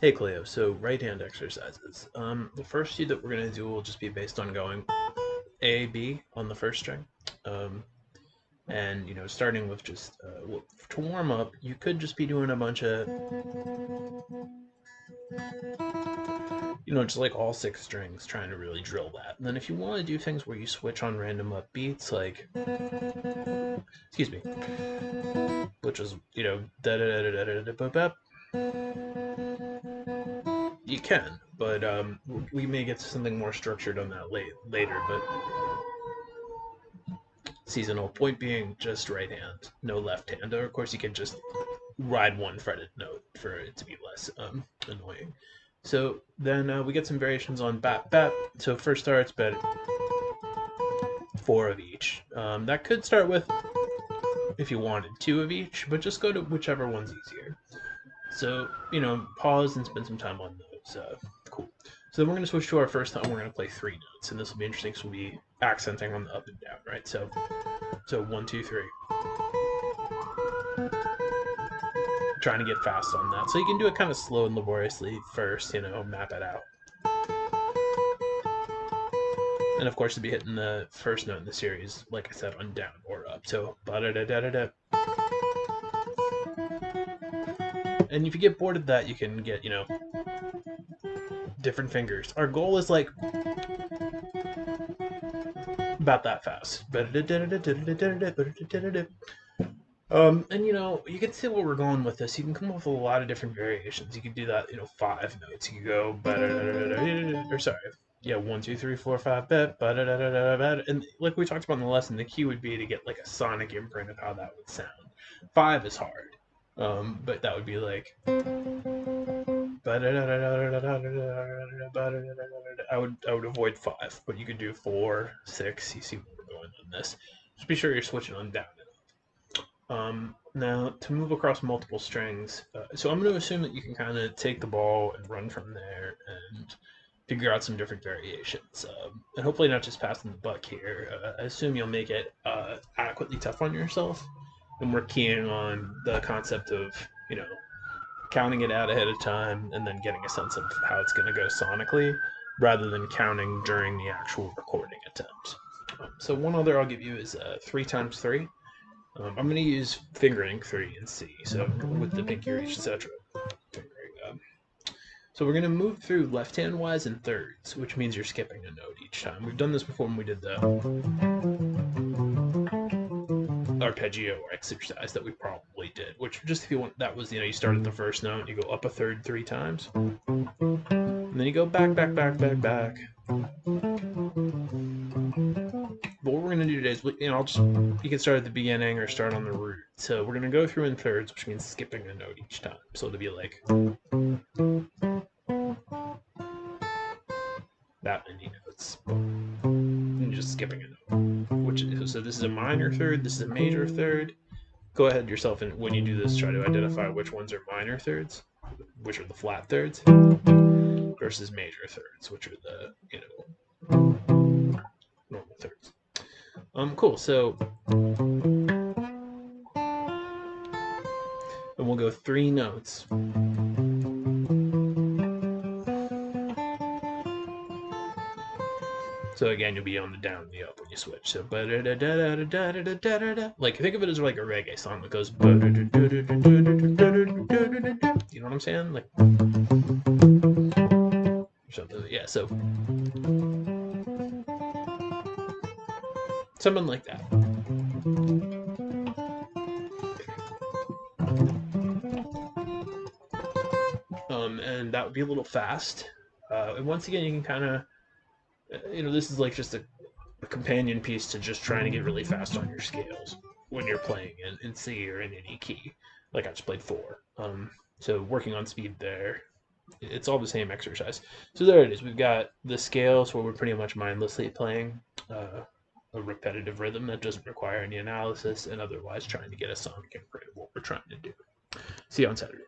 Hey Kaleo, so right hand exercises. The first few that we're going to do will just be based on going A, B on the first string. Um, and, starting with just, well, to warm up, you could just be doing a bunch of, just like all six strings, trying to really drill that. And then if you want to do things where you switch on random upbeats, like, excuse me, which is, da da da da da da da, you can, but we may get to something more structured on that later. But seasonal point being just right hand, no left hand. Or of course, you can just ride one fretted note for it to be less annoying. So then we get some variations on bat bat. So first starts bet four of each. That could start with if you wanted two of each, but just go to whichever one's easier. So pause and spend some time on those. Cool. So then we're going to switch to our first time. We're going to play three notes, and this will be interesting. So we'll be accenting on the up and down, right? So 1, 2, 3. Trying to get fast on that. So you can do it kind of slow and laboriously first, map it out. And of course, you'll be hitting the first note in the series, like I said, on down or up. So ba-da-da-da-da-da. And if you get bored of that, you can get, different fingers. Our goal is like about that fast. And you can see where we're going with this. You can come up with a lot of different variations. You could do that, five notes. You could go, or sorry, yeah, 1, 2, 3, 4, 5, and like we talked about in the lesson, the key would be to get like a sonic imprint of how that would sound. Five is hard, but that would be like. I would avoid five, but you could do 4, 6. You see where we're going on this. Just be sure you're switching on down. Now, to move across multiple strings, so I'm going to assume that you can kind of take the ball and run from there and figure out some different variations. And hopefully not just passing the buck here. I assume you'll make it adequately tough on yourself. And we're keying on the concept of, counting it out ahead of time and then getting a sense of how it's going to go sonically rather than counting during the actual recording attempt. So one other I'll give you is 3 times 3. I'm going to use fingering 3 and C, so with the pinky reach, etc. So we're going to move through left hand wise in thirds, which means you're skipping a note each time. We've done this before when we did the arpeggio exercise that we probably did, which just if you want, that was, you start at the first note, you go up a third 3 times, and then you go back, back, back, back, back. But what we're going to do today is, you can start at the beginning or start on the root. So we're going to go through in thirds, which means skipping a note each time. So it'll be like that many notes. And just skipping a note. So this is a minor third, this is a major third. Go ahead yourself, and when you do this, try to identify which ones are minor thirds, which are the flat thirds, versus major thirds, which are the, normal thirds. Cool. So, and we'll go 3 notes. So again, you'll be on the down and the up when you switch. So like think of it as like a reggae song that goes. You know what I'm saying? Like something. Yeah. So something like that. And that would be a little fast. And once again, you can kind of, this is like just a companion piece to just trying to get really fast on your scales when you're playing in C or in any key. Like I just played 4. So working on speed there, it's all the same exercise. So there it is. We've got the scales where we're pretty much mindlessly playing a repetitive rhythm that doesn't require any analysis, and otherwise trying to get a sonic imprint of what we're trying to do. See you on Saturday.